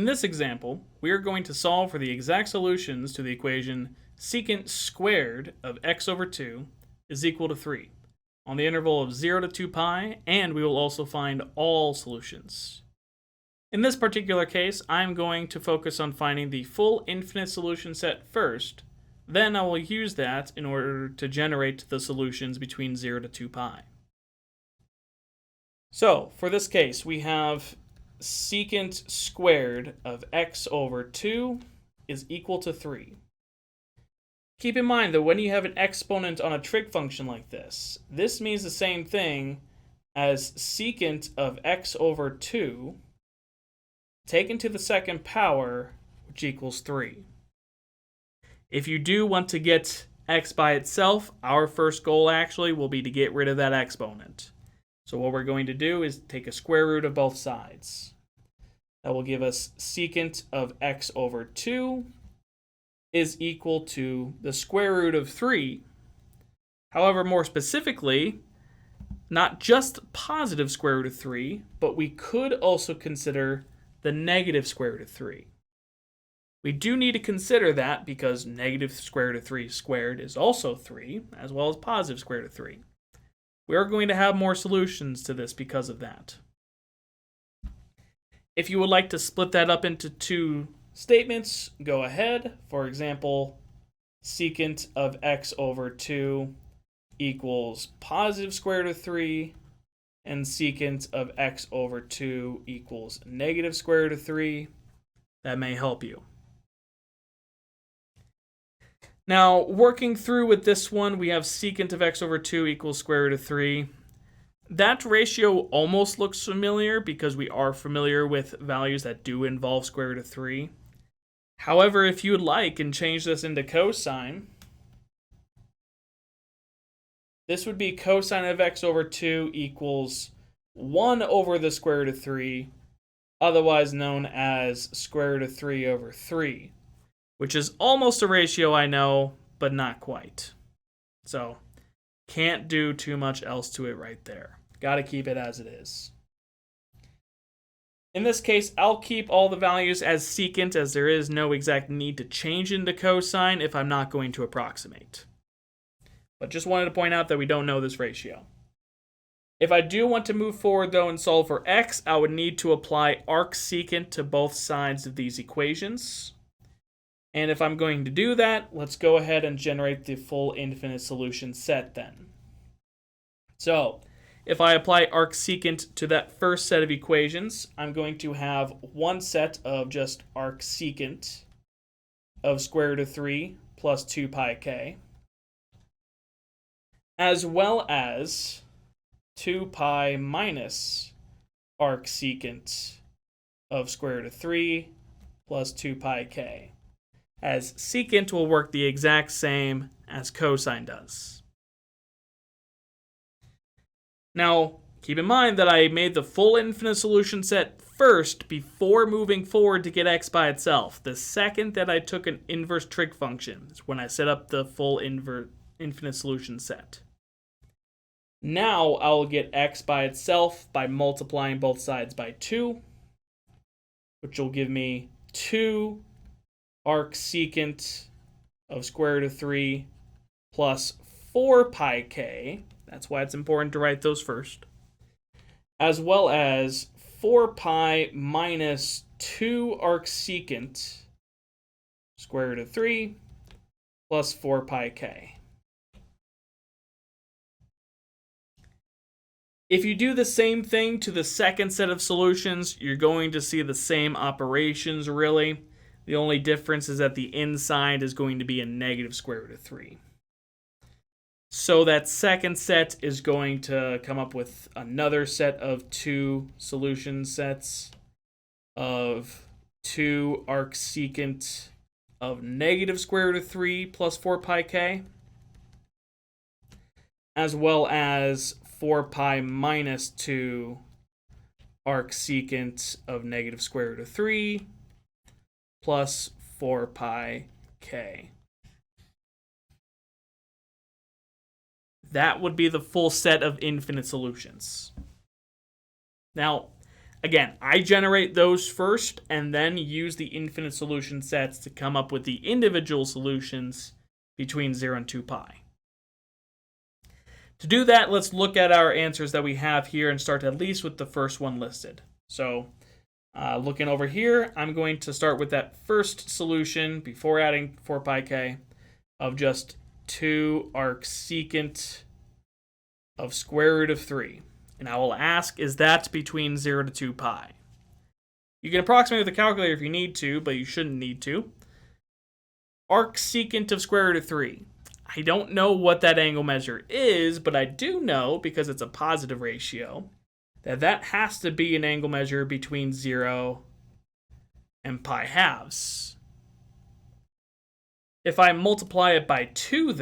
In this example, we are going to solve for the exact solutions to the equation secant squared of x over 2 is equal to 3 on the interval of 0 to 2 pi, and we will also find all solutions. In this particular case, I'm going to focus on finding the full infinite solution set first, then I will use that in order to generate the solutions between 0 to 2 pi. So, for this case, we have secant squared of x over 2 is equal to 3. Keep in mind that when you have an exponent on a trig function like this means the same thing as secant of x over 2 taken to the second power, which equals 3. If you do want to get x by itself, our first goal actually will be to get rid of that exponent. So what we're going to do is take a square root of both sides. That will give us secant of x over 2 is equal to the square root of 3. However, more specifically, not just positive square root of 3, but we could also consider the negative square root of 3. We do need to consider that because negative square root of 3 squared is also 3, as well as positive square root of 3. We are going to have more solutions to this because of that. If you would like to split that up into two statements, go ahead. For example, secant of x over 2 equals positive square root of 3, and secant of x over 2 equals negative square root of 3. That may help you. Now, working through with this one, we have secant of x over 2 equals square root of 3. That ratio almost looks familiar because we are familiar with values that do involve square root of 3. However, if you would like and change this into cosine, this would be cosine of x over 2 equals 1 over the square root of 3, otherwise known as square root of 3 over 3, which is almost a ratio, I know, but not quite. So, can't do too much else to it right there. Got to keep it as it is. In this case, I'll keep all the values as secant, as there is no exact need to change into cosine if I'm not going to approximate. But just wanted to point out that we don't know this ratio. If I do want to move forward though and solve for x, I would need to apply arcsecant to both sides of these equations. And if I'm going to do that, let's go ahead and generate the full infinite solution set then. So, if I apply arcsecant to that first set of equations, I'm going to have one set of just arcsecant of square root of 3 plus 2 pi k, as well as 2 pi minus arcsecant of square root of 3 plus 2 pi k, as secant will work the exact same as cosine does. Now, keep in mind that I made the full infinite solution set first before moving forward to get x by itself. The second that I took an inverse trig function is when I set up the full infinite solution set. Now I will get x by itself by multiplying both sides by 2, which will give me 2 arcsecant of square root of 3 plus 4 pi k. That's why it's important to write those first. As well as 4 pi minus 2 arcsecant square root of 3 plus 4 pi k. If you do the same thing to the second set of solutions, you're going to see the same operations really. The only difference is that the inside is going to be a negative square root of 3. So that second set is going to come up with another set of 2 solution sets of 2 arcsecant of negative square root of 3 plus 4 pi k, as well as 4 pi minus 2 arcsecant of negative square root of 3 plus 4 pi k. That would be the full set of infinite solutions. Now, Again, I generate those first and then use the infinite solution sets to come up with the individual solutions between 0 and 2 pi. To do that, let's look at our answers that we have here and start at least with the first one listed. So looking over here, I'm going to start with that first solution before adding 4 pi k of just 2 arcsecant of square root of 3. And I will ask, is that between 0 to 2 pi? You can approximate with a calculator if you need to, but you shouldn't need to. Arcsecant of square root of 3. I don't know what that angle measure is, but I do know, because it's a positive ratio, that has to be an angle measure between 0 and pi halves. If I multiply it by 2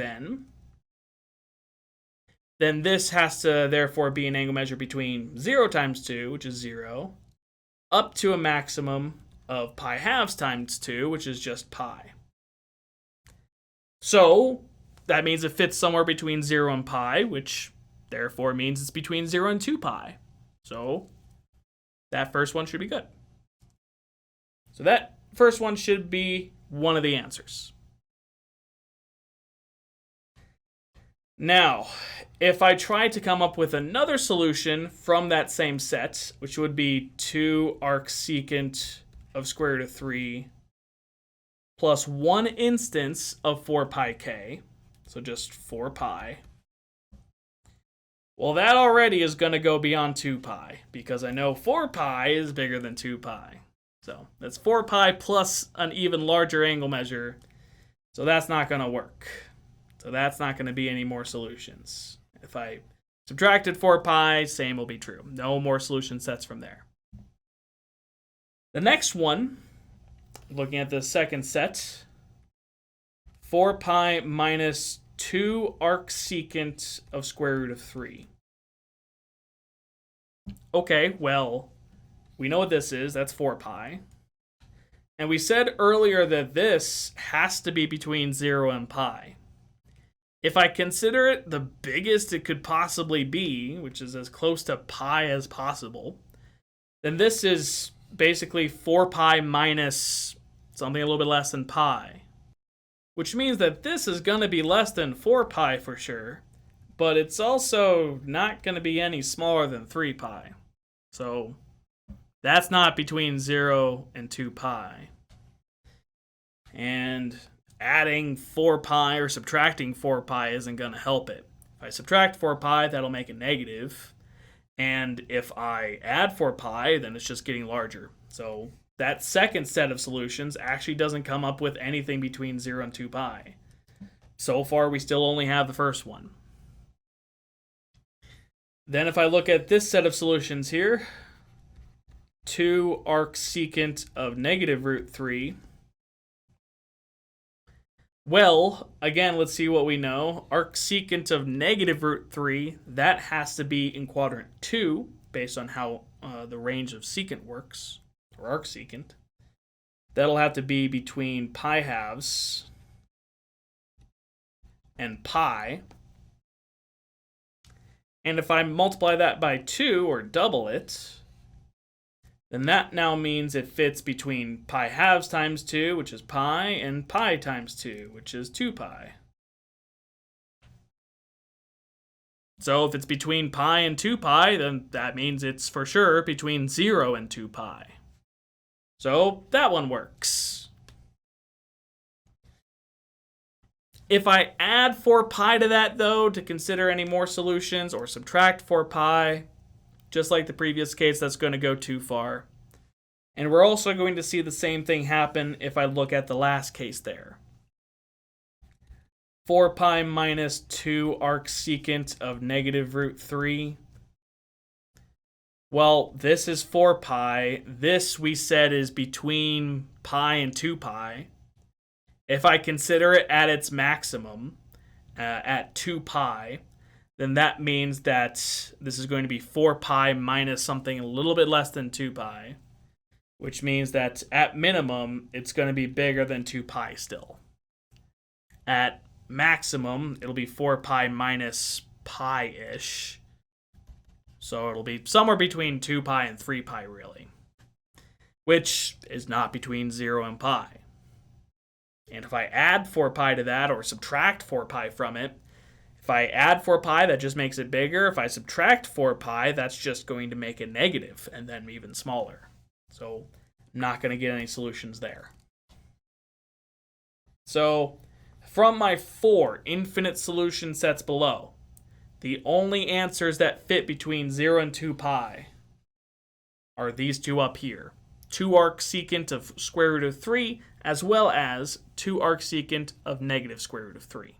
then this has to therefore be an angle measure between 0 times 2, which is 0, up to a maximum of pi halves times 2, which is just pi. So that means it fits somewhere between 0 and pi, which therefore means it's between 0 and 2 pi. So that first one should be good. So that first one should be one of the answers. Now, if I try to come up with another solution from that same set, which would be 2 arcsecant of square root of 3 plus 1 instance of 4 pi k, so just 4 pi, well, that already is going to go beyond 2 pi, because I know 4 pi is bigger than 2 pi. So that's 4 pi plus an even larger angle measure, so that's not going to work. So that's not going to be any more solutions. If I subtracted 4 pi, same will be true. No more solution sets from there. The next one, looking at the second set, 4 pi minus 2 arcsecant of square root of 3. Okay, well, we know what this is. That's 4 pi. And we said earlier that this has to be between 0 and pi. If I consider it the biggest it could possibly be, which is as close to pi as possible, then this is basically 4 pi minus something a little bit less than pi. Which means that this is going to be less than 4 pi for sure, but it's also not going to be any smaller than 3 pi. So that's not between 0 and 2 pi. And adding 4 pi or subtracting 4 pi isn't going to help it. If I subtract 4 pi, that'll make it negative. And if I add 4 pi, then it's just getting larger. So that second set of solutions actually doesn't come up with anything between 0 and 2 pi. So far, we still only have the first one. Then if I look at this set of solutions here, 2 arcsecant of negative root 3. Well, again, let's see what we know. Arcsecant of negative root 3, that has to be in quadrant 2, based on how the range of secant works, or arcsecant. That'll have to be between pi halves and pi. And if I multiply that by 2, or double it, then that now means it fits between pi halves times 2, which is pi, and pi times 2, which is 2 pi. So if it's between pi and 2 pi, then that means it's for sure between 0 and 2 pi. So that one works. If I add 4 pi to that, though, to consider any more solutions, or subtract 4 pi, just like the previous case, that's going to go too far. And we're also going to see the same thing happen if I look at the last case there. 4 pi minus 2 arcsecant of negative root 3. Well, this is 4 pi. This, we said, is between pi and 2 pi. If I consider it at its maximum, at 2 pi, then that means that this is going to be 4 pi minus something a little bit less than 2 pi, which means that at minimum, it's going to be bigger than 2 pi still. At maximum, it'll be 4 pi minus pi-ish. So it'll be somewhere between 2 pi and 3 pi, really, which is not between 0 and pi. And if I add 4 pi to that or subtract 4 pi from it, if I add 4 pi, that just makes it bigger. If I subtract 4 pi, that's just going to make it negative and then even smaller. So I'm not going to get any solutions there. So from my 4 infinite solution sets below, the only answers that fit between 0 and 2 pi are these two up here. 2 arcsecant of square root of 3, as well as 2 arcsecant of negative square root of 3.